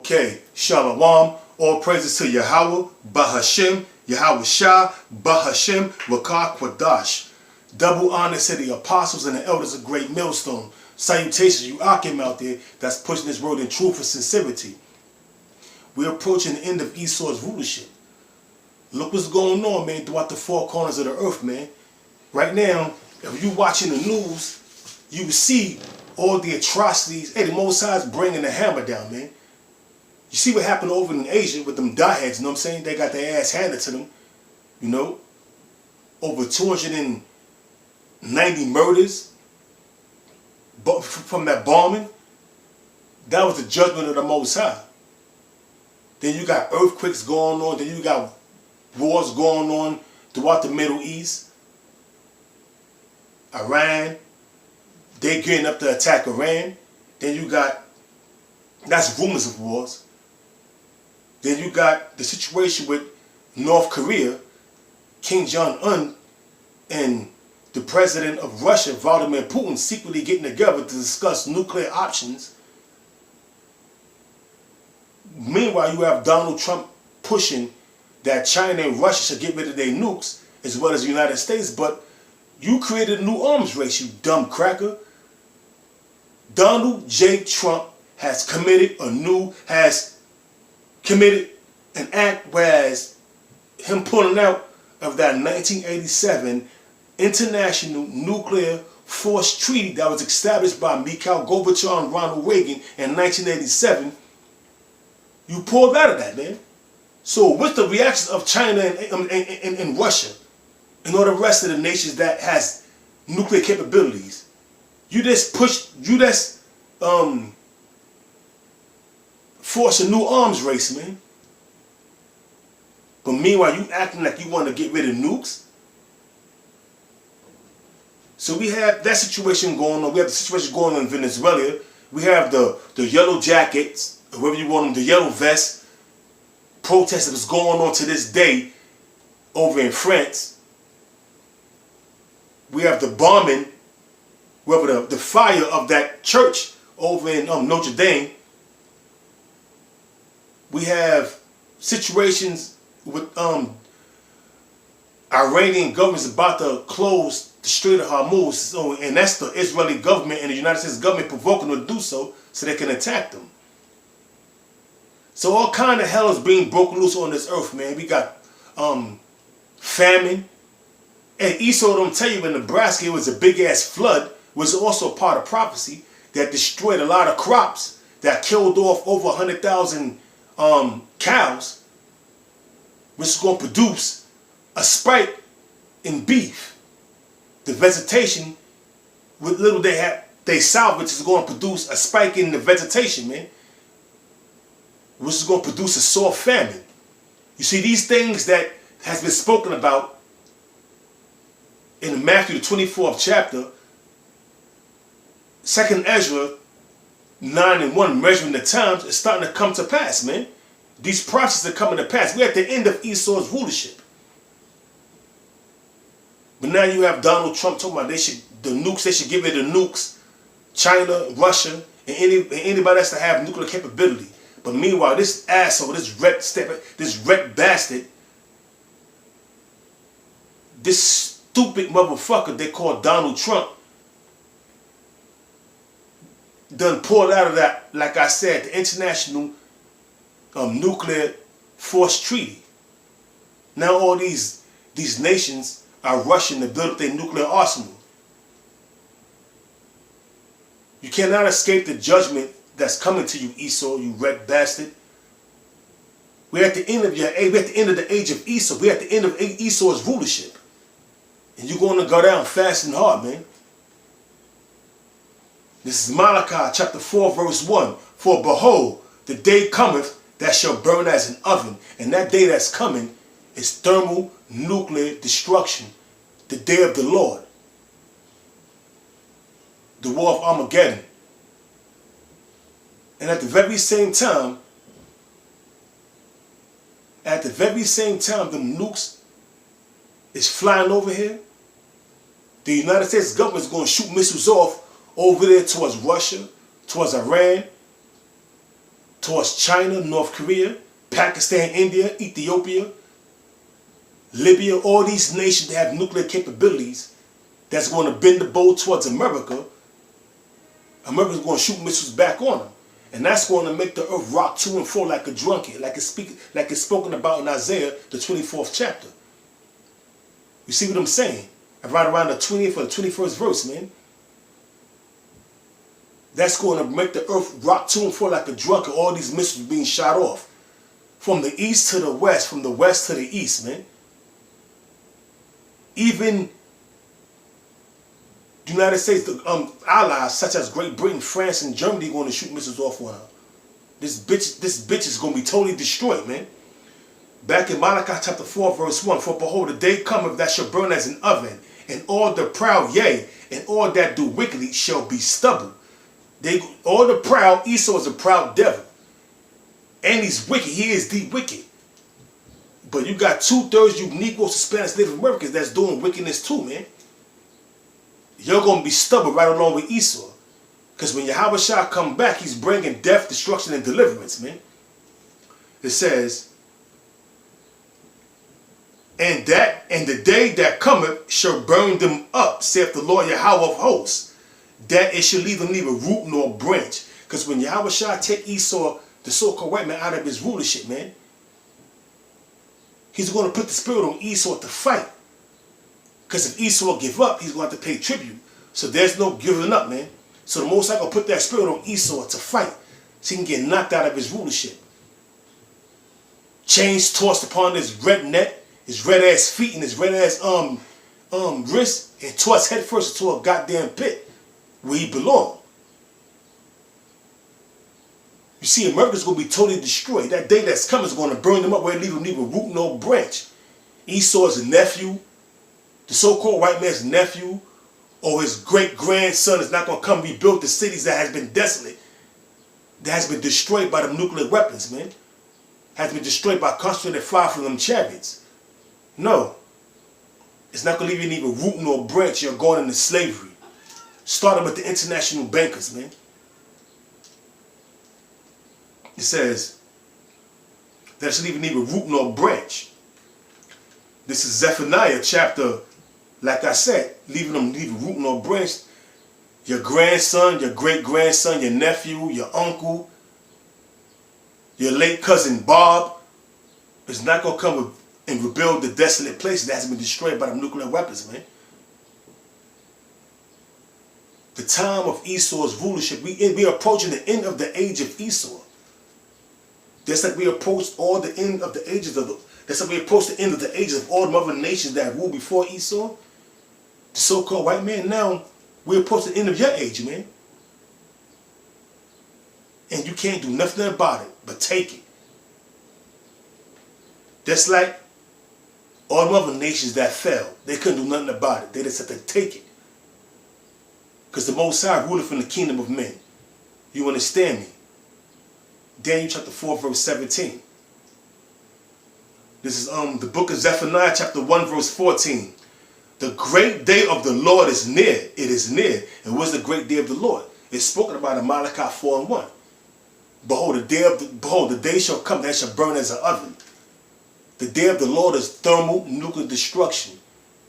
Okay, Shalom, all praises to Yahweh, Bahashem, Yahweh Shah, Bahashem, Rakah Kwadash. Double honor to the apostles and the elders of Great Millstone. Salutations, you Akim out there that's pushing this road in truth and sincerity. We're approaching the end of Esau's rulership. Look what's going on, man, throughout the four corners of the earth, man. Right now, if you watching the news, you will see all the atrocities. Hey, the Most High is bringing the hammer down, man. You see what happened over in Asia with them dieheads, you know what I'm saying? They got their ass handed to them, you know? Over 290 murders from that bombing. That was the judgment of the Most High. Then you got earthquakes going on. Then you got wars going on throughout the Middle East. Iran, they getting up to attack Iran. Then you got, that's rumors of wars. Then you got the situation with North Korea, Kim Jong-un, and the president of Russia, Vladimir Putin, secretly getting together to discuss nuclear options. Meanwhile, you have Donald Trump pushing that China and Russia should get rid of their nukes, as well as the United States, but you created a new arms race, you dumb cracker. Donald J. Trump has committed an act, whereas him pulling out of that 1987 International Nuclear Force Treaty that was established by Mikhail Gorbachev and Ronald Reagan in 1987, you pulled out of that, man. So what's the reactions of China and Russia and all the rest of the nations that has nuclear capabilities? You just force a new arms race, man. But meanwhile, you acting like you want to get rid of nukes. So we have that situation going on. We have the situation going on in Venezuela. We have the yellow jackets, whatever you want them, the yellow vests, protests that's going on to this day over in France. We have the bombing, whatever the fire of that church over in Notre Dame. We have situations with Iranian government's about to close the Strait of Hormuz, so, and that's the Israeli government and the United States government provoking them to do so they can attack them. So all kind of hell is being broken loose on this earth, man. We got famine. And Esau don't tell you in Nebraska it was a big ass flood, was also part of prophecy that destroyed a lot of crops, that killed off over 100,000 cows, which is going to produce a spike in beef. The vegetation, with little they salvage, is going to produce a spike in the vegetation, man, which is going to produce a sore famine. You see, these things that has been spoken about in Matthew the 24th chapter, 2nd Ezra 9:1, measuring the times, is starting to come to pass, man. These prophecies are coming to pass. We're at the end of Esau's rulership. But now you have Donald Trump talking about they should give it the nukes, China, Russia, and anybody else to have nuclear capability. But meanwhile, this asshole, this red bastard, this stupid motherfucker they call Donald Trump, done pulled out of that, like I said, the International Nuclear Force Treaty. Now all these nations are rushing to build up their nuclear arsenal. You cannot escape the judgment that's coming to you, Esau, you red bastard. We're at the end of we're at the end of the age of Esau. We're at the end of Esau's rulership. And you're going to go down fast and hard, man. This is Malachi chapter 4 verse 1. For behold, the day cometh that shall burn as an oven. And that day that's coming is thermonuclear destruction. The day of the Lord. The war of Armageddon. And at the very same time, the nukes is flying over here. The United States government is going to shoot missiles off over there towards Russia, towards Iran, towards China, North Korea, Pakistan, India, Ethiopia, Libya, all these nations that have nuclear capabilities that's going to bend the bow towards America, America's going to shoot missiles back on them. And that's going to make the earth rock to and fro like a drunkard, like it's spoken about in Isaiah, the 24th chapter. You see what I'm saying? Right around the 20th or the 21st verse, man. That's going to make the earth rock to and fro like a drunkard, all these missiles being shot off. From the east to the west, from the west to the east, man. Even the United States, the allies such as Great Britain, France, and Germany are going to shoot missiles off on her. This bitch is going to be totally destroyed, man. Back in Malachi chapter 4, verse 1, for behold, the day cometh that shall burn as an oven, and all the proud, yea, and all that do wickedly shall be stubble. All the proud, Esau is a proud devil. And he's wicked. He is the wicked. But you got 2/3 you Negroes, Hispanics, Native Americans that's doing wickedness too, man. You're going to be stubborn right along with Esau. Because when Yahweh Shah come back, he's bringing death, destruction, and deliverance, man. It says, and the day that cometh shall burn them up, saith the Lord Yahweh of hosts, that it shall leave them neither root nor branch. Because when Yahweh Shah take Esau, the so-called white man, out of his rulership, man, he's going to put the spirit on Esau to fight. Because if Esau give up, he's going to have to pay tribute. So there's no giving up, man. So the Most High going to put that spirit on Esau to fight, so he can get knocked out of his rulership. Chains tossed upon his red neck, his red ass feet, and his red ass wrists, and tossed headfirst into a goddamn pit where he belonged. You see, America's going to be totally destroyed. That day that's coming is going to burn them up where they leave them neither root nor branch. Esau's nephew, the so-called white man's nephew, or his great-grandson is not going to come rebuild the cities that has been desolate, that has been destroyed by the nuclear weapons, man. Has been destroyed by concentrated fire from them chariots. No. It's not going to leave you neither root nor branch. You're going into slavery. Starting with the international bankers, man. It says that it should leave you neither root nor branch. This is Zephaniah chapter, like I said, leaving them neither root nor branch. Your grandson, your great-grandson, your nephew, your uncle, your late cousin Bob is not going to come and rebuild the desolate place that has been destroyed by the nuclear weapons, man. The time of Esau's rulership, we are approaching the end of the age of Esau. Just like we approached all the end of the ages of that's like we approached the end of the ages of all the other nations that ruled before Esau. The so-called white man, now we approach the end of your age, man. And you can't do nothing about it but take it. Just like all the other nations that fell, they couldn't do nothing about it. They just had to take it. Because the Most High ruled from the kingdom of men. You understand me? Daniel chapter 4, verse 17. This is the book of Zephaniah chapter 1, verse 14. The great day of the Lord is near. It is near. And what's the great day of the Lord? It's spoken about in Malachi 4 and 1. Behold, the day shall come that shall burn as an oven. The day of the Lord is thermal nuclear destruction.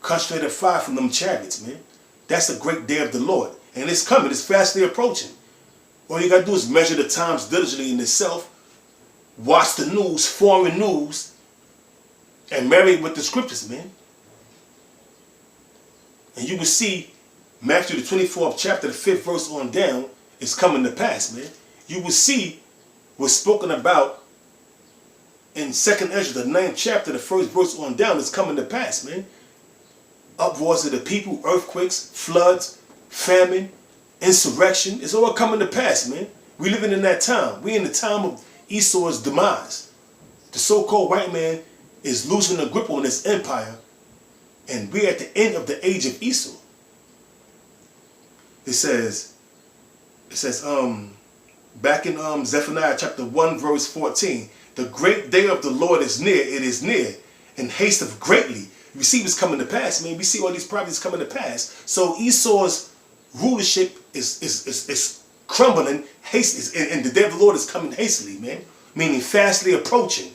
Concentrated fire from them chariots, man. That's the great day of the Lord. And it's coming. It's fastly approaching. All you got to do is measure the times diligently in itself. Watch the news, foreign news, and marry it with the scriptures, man. And you will see Matthew the 24th chapter, the 5th verse on down, is coming to pass, man. You will see what's spoken about in 2nd Ezra, the 9th chapter, the 1st verse on down, is coming to pass, man. Uproars of the people, earthquakes, floods, famine, insurrection. It's all coming to pass, man. We living in that time. We in the time of Esau's demise. The so-called white man is losing a grip on his empire, and we're at the end of the age of Esau. It says back in Zephaniah chapter 1 verse 14, the great day of the Lord is near, it is near, and hasteth greatly. You see what's coming to pass, man. We see all these prophecies coming to pass. So Esau's rulership is crumbling hastily, and the day of the Lord is coming hastily, man. Meaning fastly approaching.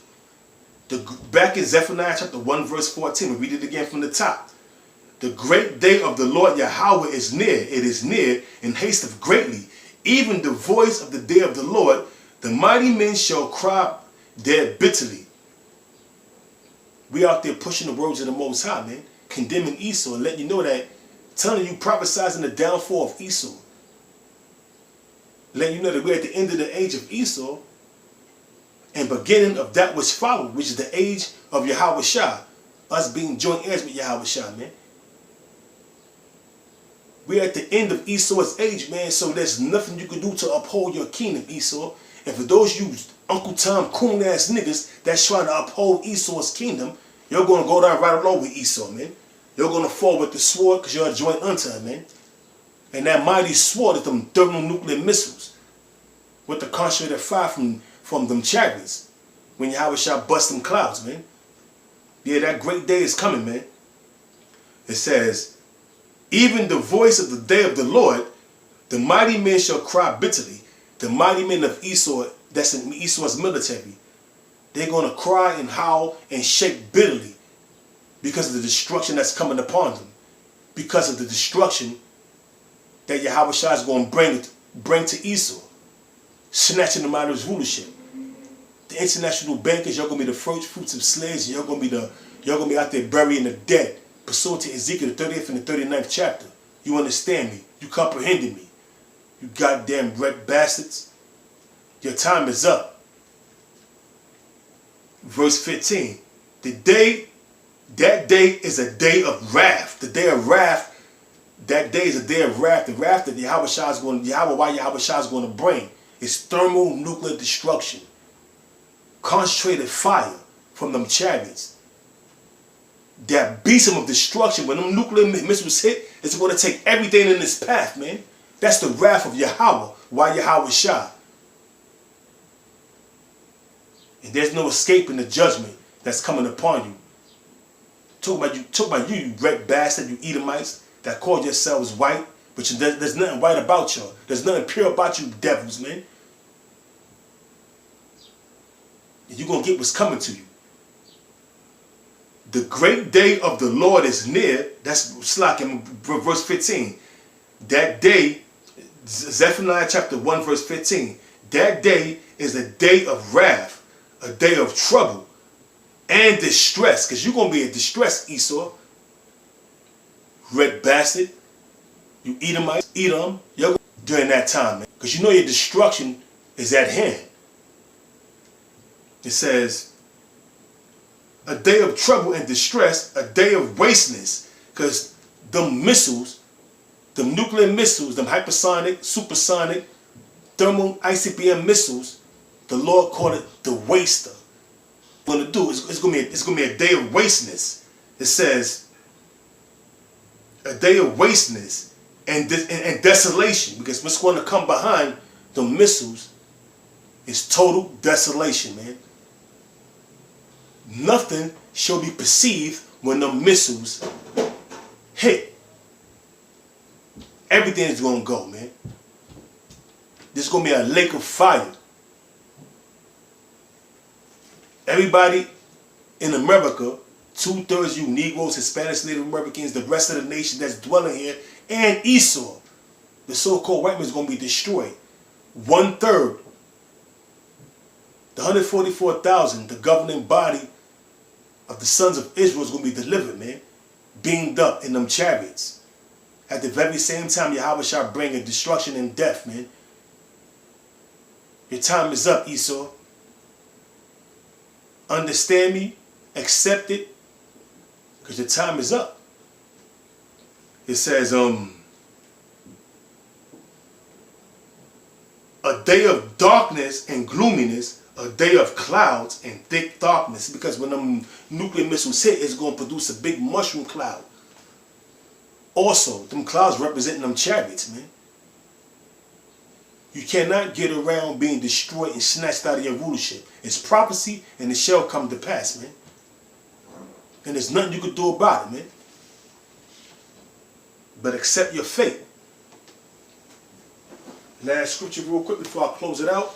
Back in Zephaniah chapter 1 verse 14, we read it again from the top. The great day of the Lord Yahweh is near. It is near and hasteth greatly. Even the voice of the day of the Lord, the mighty men shall cry there bitterly. We out there pushing the words of the Most High, man. Condemning Esau and letting you know that, telling you, prophesizing the downfall of Esau. Letting you know that we're at the end of the age of Esau and beginning of that which followed, which is the age of Yahweh Shah. Us being joint heirs with Yahweh Shah, man. We're at the end of Esau's age, man, so there's nothing you can do to uphold your kingdom, Esau. And for those you Uncle Tom coon ass niggas that's trying to uphold Esau's kingdom, you're going to go down right along with Esau, man. You're going to fall with the sword because you're a joint unto him, man. And that mighty sword is them thermonuclear missiles with the concentrated fire from them chariots when Yahweh shall bust them clouds, man. Yeah, that great day is coming, man. It says, even the voice of the day of the Lord, the mighty men shall cry bitterly. The mighty men of Esau, that's in Esau's military, they're going to cry and howl and shake bitterly because of the destruction that's coming upon them. Because of the destruction that Yahweh Shah is going to bring to Esau, snatching them out of his rulership. The international bankers, you're going to be the first fruits of slaves, and you're going to be out there burying the dead. Pursuant to Ezekiel, the 30th and the 39th chapter. You understand me. You comprehended me. You goddamn red bastards. Your time is up. Verse 15. That day is a day of wrath. The day of wrath, that day is a day of wrath. The wrath that Yahweh Shah is going to bring is thermonuclear destruction. Concentrated fire from them chariots. That beast of destruction, when them nuclear missiles hit, it's going to take everything in its path, man. That's the wrath of Yahweh, why Yahweh Shah. And there's no escaping the judgment that's coming upon you. Talk about you red bastard, you Edomites, that call yourselves white, but there's nothing white about y'all. There's nothing pure about you devils, man. And you're going to get what's coming to you. The great day of the Lord is near. That's Slakim, verse 15. That day, Zephaniah chapter 1, verse 15. That day is a day of wrath, a day of trouble and distress. Because you're going to be in distress, Esau. Red bastard. You Edomites, Edom. During that time, man. Because you know your destruction is at hand. It says, a day of trouble and distress, a day of wasteness, because them missiles, them nuclear missiles, them hypersonic, supersonic, thermal ICBM missiles, the Lord called it the waster. What going to do is it's going to be a day of wasteness. It says a day of wasteness and desolation, because what's going to come behind the missiles is total desolation, man. Nothing shall be perceived when the missiles hit. Everything is going to go, man. This is going to be a lake of fire. Everybody in America, 2/3 you Negroes, Hispanics, Native Americans, the rest of the nation that's dwelling here, and Esau, the so-called white man, is going to be destroyed. 1/3, the 144,000, the governing body of the sons of Israel is going to be delivered, man. Beamed up in them chariots. At the very same time, Yahweh shall bring a destruction and death, man. Your time is up, Esau. Understand me. Accept it. Because your time is up. It says, a day of darkness and gloominess, a day of clouds and thick darkness. Because when them nuclear missiles hit, it's going to produce a big mushroom cloud. Also, them clouds representing them chariots, man. You cannot get around being destroyed and snatched out of your rulership. It's prophecy and it shall come to pass, man. And there's nothing you can do about it, man. But accept your fate. Last scripture real quick before I close it out.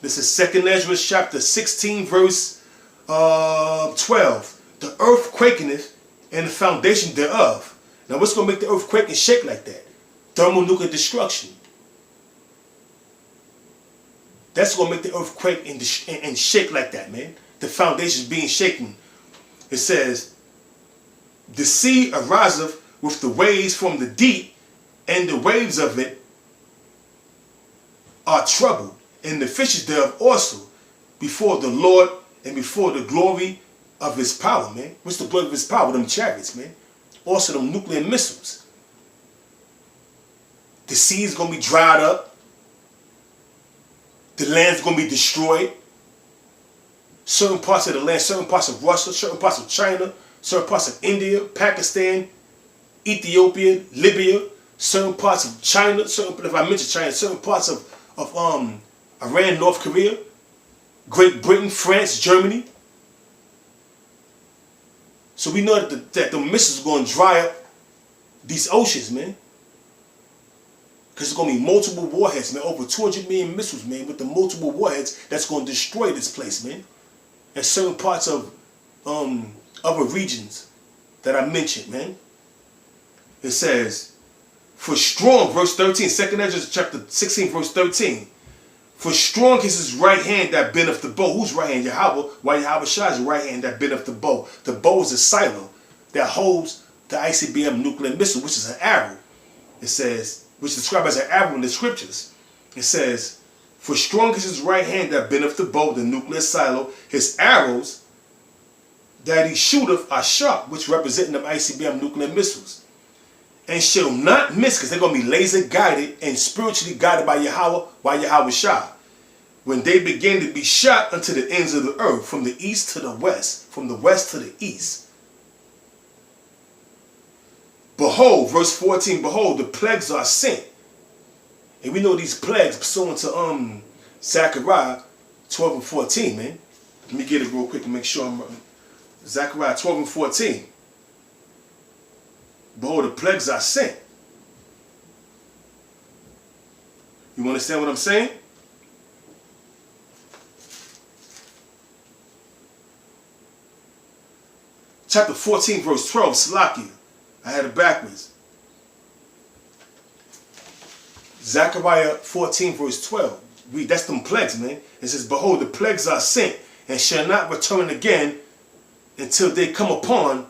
This is 2nd Ezra chapter 16 verse 12. The earth quaketh and the foundation thereof. Now what's going to make the earth quake and shake like that? Thermonuclear destruction. That's going to make the earth quake and shake like that, man. The foundation is being shaken. It says, the sea ariseth with the waves from the deep, and the waves of it are troubled, and the fishes thereof also, before the Lord and before the glory of his power, man. What's the glory of his power? Them chariots, man. Also them nuclear missiles. The sea is going to be dried up. The land's going to be destroyed. Certain parts of the land, certain parts of Russia, certain parts of China, certain parts of India, Pakistan, Ethiopia, Libya, certain parts of China, if I mention China, certain parts of Iran, North Korea, Great Britain, France, Germany. So we know that the missiles are going to dry up these oceans, man. Because it's going to be multiple warheads, man. Over 200 million missiles, man, with the multiple warheads that's going to destroy this place, man. And certain parts of other regions that I mentioned, man. It says, for strong, verse 13, 2nd Ezra chapter 16, verse 13. For strong is his right hand that bendeth the bow. Whose right hand? Yahweh. Why Yahweh Shah's right hand that bendeth the bow. The bow is a silo that holds the ICBM nuclear missile, which is an arrow. It says, which is described as an arrow in the scriptures. It says, for strong is his right hand that bendeth the bow, the nuclear silo. His arrows that he shooteth are sharp, which represent them ICBM nuclear missiles. And shall not miss, because they're going to be laser guided and spiritually guided by Yahweh Shah. When they begin to be shot unto the ends of the earth, from the east to the west, from the west to the east. Behold, verse 14, behold, the plagues are sent. And we know these plagues pursuant to Zechariah 12 and 14, man. Let me get it real quick and make sure I'm right. Zechariah 12 and 14. Behold, the plagues are sent. You understand what I'm saying? Chapter 14, verse 12, Salakia. I had it backwards. Zechariah 14, verse 12. That's them plagues, man. It says, behold, the plagues are sent, and shall not return again until they come upon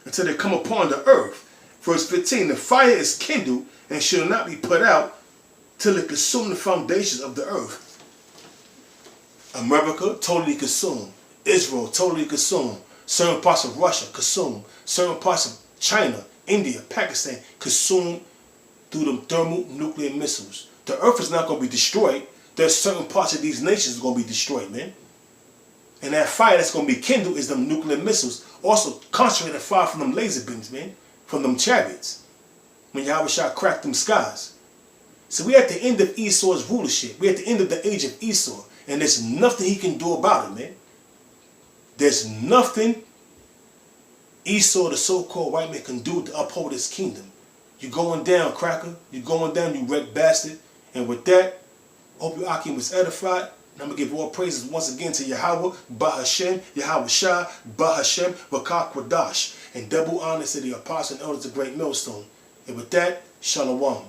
the earth. Verse 15, the fire is kindled and shall not be put out till it consume the foundations of the earth. America, totally consumed. Israel, totally consumed. Certain parts of Russia, consumed. Certain parts of China, India, Pakistan, consumed through them thermonuclear missiles. The earth is not going to be destroyed. There's certain parts of these nations going to be destroyed, man. And that fire that's going to be kindled is them nuclear missiles. Also, concentrated fire from them laser beams, man. From them chariots. When Yahweh Shah cracked them skies. So we're at the end of Esau's rulership. We're at the end of the age of Esau. And there's nothing he can do about it, man. There's nothing Esau, the so-called white man, can do to uphold his kingdom. You're going down, cracker. You're going down, you wreck bastard. And with that, I hope your Akim was edified. And I'm going to give all praises once again to Yahweh, Bahashem, Yahweh Shah, Bahashem, Rakah Kwadash. And double honor to the apostles and elders of Great Millstone. And with that, Shalom.